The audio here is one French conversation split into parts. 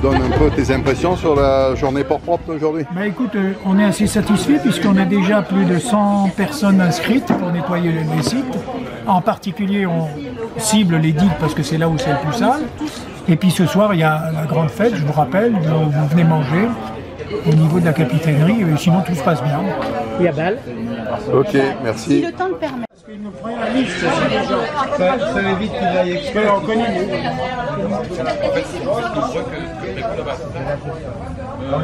donne un peu tes impressions sur la journée port-propre d'aujourd'hui? Bah écoute, on est assez satisfait puisqu'on a déjà plus de 100 personnes inscrites pour nettoyer les sites. En particulier, on cible les digues parce que c'est là où c'est le plus sale. Et puis ce soir, il y a la grande fête, je vous rappelle, où vous venez manger au niveau de la capitainerie. Et sinon, tout se passe bien. Il y a balle. Ok, merci. Si le temps le permet. Parce qu'il nous ferait la liste, ça évite qu'il aille exprès. On connaît.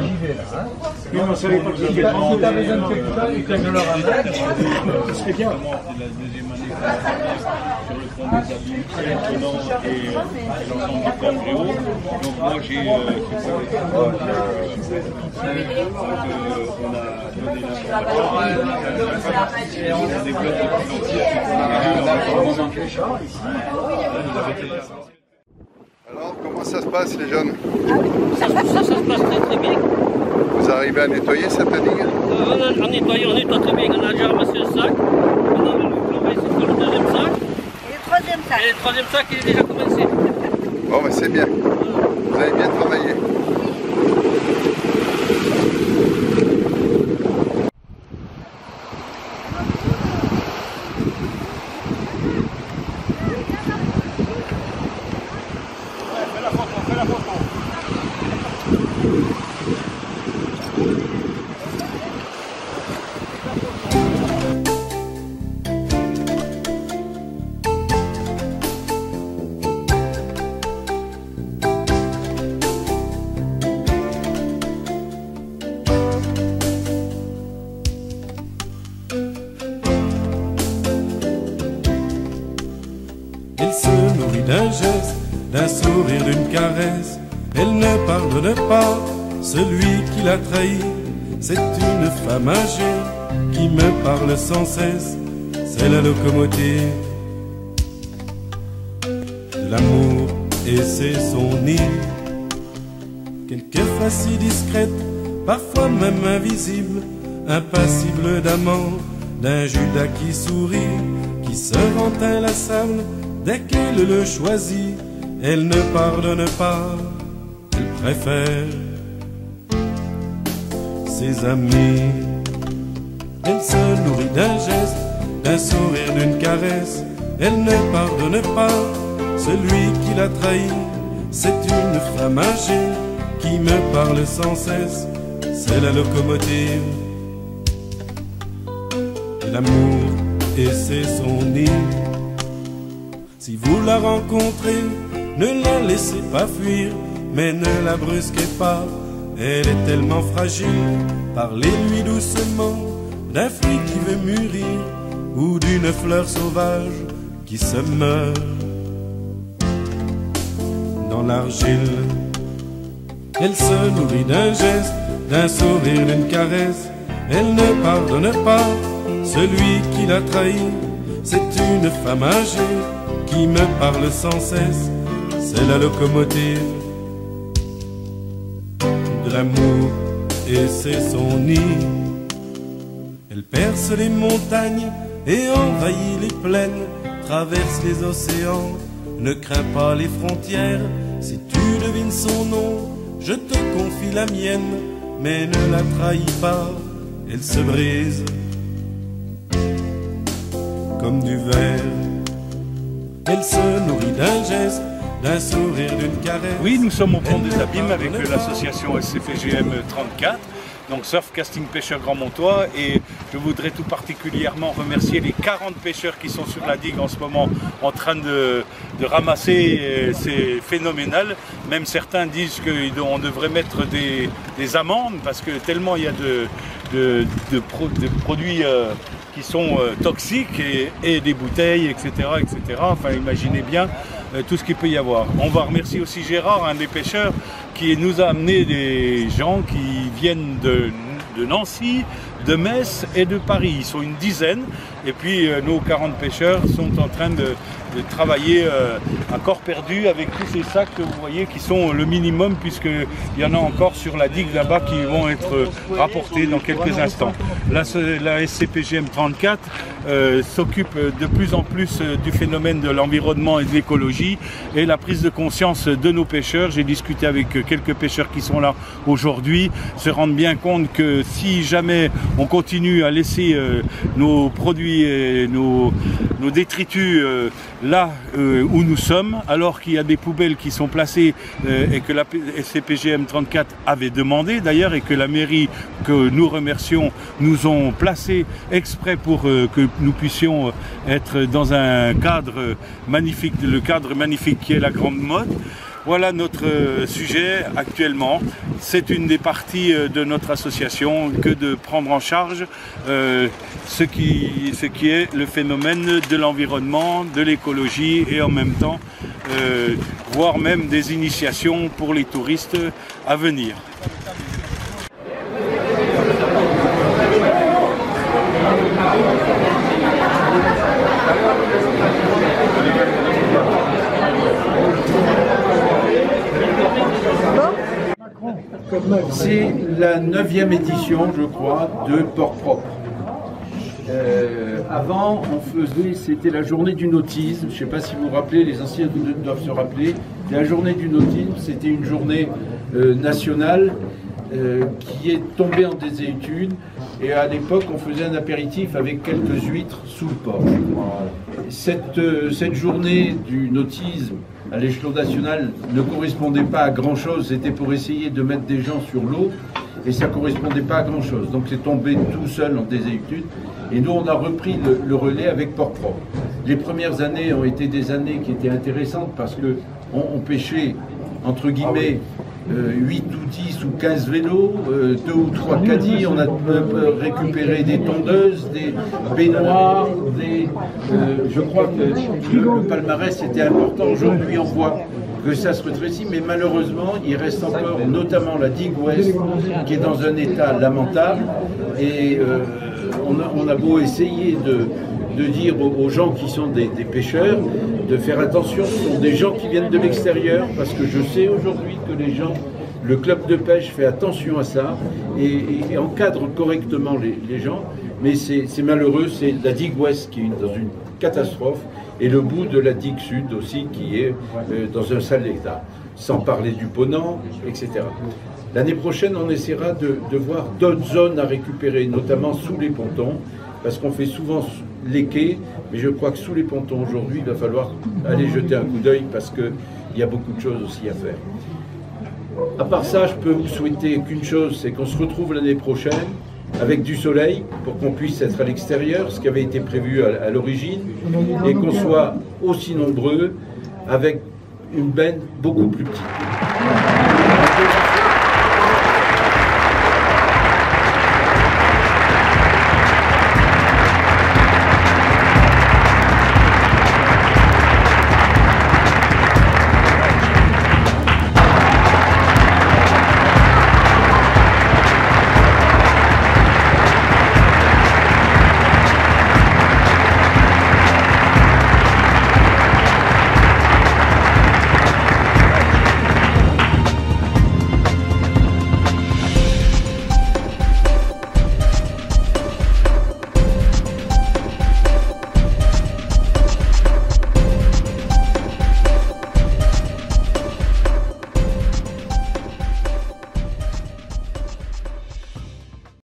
J'y vais là. Hein. Mais on ne savait pas qui était. Si tu as besoin de quelque chose, tu peux me le ramener. Ce serait bien. C'est la deuxième année sur le fond des abîmes, c'est étonnant et l'ensemble du plan Géo. Donc moi j'ai on a donné l'information, on développe le Alors, comment ça se passe les jeunes? Ça se passe très bien. Vous arrivez à nettoyer cette digue? On nettoie très bien. On a déjà ramassé le sac. On va essayer de faire le deuxième sac. Et le troisième sac. Et le troisième sac, il est déjà commencé. Bon, ben c'est bien. Vous avez bien travaillé. Elle se nourrit d'un geste, d'un sourire, d'une caresse. Elle ne pardonne pas celui qui l'a trahi. C'est une femme âgée qui me parle sans cesse. C'est la locomotive de l'amour et c'est son nid. Quelquefois si discrète, parfois même invisible, impassible d'amant, d'un Judas qui sourit, qui se rend inlassable. Dès qu'elle le choisit, elle ne pardonne pas, elle préfère ses amis. Elle se nourrit d'un geste, d'un sourire, d'une caresse. Elle ne pardonne pas celui qui l'a trahi. C'est une femme âgée qui me parle sans cesse. C'est la locomotive de l'amour et c'est son nid. Si vous la rencontrez, ne la laissez pas fuir, mais ne la brusquez pas. Elle est tellement fragile, parlez-lui doucement d'un fruit qui veut mûrir ou d'une fleur sauvage qui se meurt dans l'argile. Elle se nourrit d'un geste, d'un sourire, d'une caresse. Elle ne pardonne pas celui qui l'a trahi. C'est une femme âgée qui me parle sans cesse. C'est la locomotive de l'amour et c'est son nid. Elle perce les montagnes et envahit les plaines, traverse les océans, ne craint pas les frontières. Si tu devines son nom, je te confie la mienne, mais ne la trahis pas, elle se brise comme du verre. Elle se nourrit d'un geste, d'un sourire, d'une caresse. Oui, nous sommes au pont des Abîmes avec l'association SCPGM 34, donc Surf Casting Pêcheurs Grand Montois, et je voudrais tout particulièrement remercier les 40 pêcheurs qui sont sur la digue en ce moment en train de ramasser. C'est phénoménal. Même certains disent qu'on devrait mettre des amendes parce que tellement il y a de produits qui sont toxiques et des bouteilles, etc., etc. Enfin, imaginez bien tout ce qu'il peut y avoir. On va remercier aussi Gérard, un des pêcheurs, qui nous a amené des gens qui viennent de Nancy, de Metz et de Paris. Ils sont une dizaine et puis nos 40 pêcheurs sont en train de travailler à corps perdu avec tous ces sacs que vous voyez qui sont le minimum puisqu'il y en a encore sur la digue là-bas qui vont être rapportés dans quelques instants. La SCPGM 34 s'occupe de plus en plus du phénomène de l'environnement et de l'écologie et la prise de conscience de nos pêcheurs. J'ai discuté avec quelques pêcheurs qui sont là aujourd'hui, se rendent bien compte que si jamais on continue à laisser nos produits et nos détritus là où nous sommes, alors qu'il y a des poubelles qui sont placées et que la SCPGM 34 avait demandé d'ailleurs et que la mairie, que nous remercions, nous ont placé exprès pour que nous puissions être dans un cadre magnifique, le cadre magnifique qui est la Grande Motte. Voilà notre sujet actuellement. C'est une des parties de notre association que de prendre en charge ce qui est le phénomène de l'environnement, de l'écologie et en même temps, voire même des initiations pour les touristes à venir. C'est la 9e édition, je crois, de Port Propre. Avant, c'était la journée du nautisme. Je ne sais pas si vous vous rappelez, les anciens doivent se rappeler. La journée du nautisme, c'était une journée nationale qui est tombée en désuétude. Et à l'époque, on faisait un apéritif avec quelques huîtres sous le porche. Cette journée du nautisme à l'échelon national ne correspondait pas à grand-chose. C'était pour essayer de mettre des gens sur l'eau et ça ne correspondait pas à grand-chose. Donc c'est tombé tout seul en désuétude. Et nous, on a repris le relais avec Port Propre. Les premières années ont été des années qui étaient intéressantes parce qu'on pêchait, entre guillemets, 8 ou 10 ou 15 vélos, 2 ou 3 caddies, on a récupéré des tondeuses, des baignoires, je crois que le palmarès était important. Aujourd'hui on voit que ça se rétrécit, mais malheureusement il reste encore notamment la digue ouest qui est dans un état lamentable et on a beau essayer de dire aux gens qui sont des pêcheurs de faire attention, ce sont des gens qui viennent de l'extérieur, parce que je sais aujourd'hui que le club de pêche fait attention à ça et encadre correctement les gens, mais c'est malheureux, c'est la digue ouest qui est dans une catastrophe et le bout de la digue sud aussi qui est dans un sale état, sans parler du Ponant, etc. L'année prochaine, on essaiera de voir d'autres zones à récupérer, notamment sous les pontons, parce qu'on fait souvent les quais, mais je crois que sous les pontons aujourd'hui, il va falloir aller jeter un coup d'œil parce qu'il y a beaucoup de choses aussi à faire. À part ça, je peux vous souhaiter qu'une chose, c'est qu'on se retrouve l'année prochaine avec du soleil pour qu'on puisse être à l'extérieur, ce qui avait été prévu à l'origine, et qu'on soit aussi nombreux avec une benne beaucoup plus petite.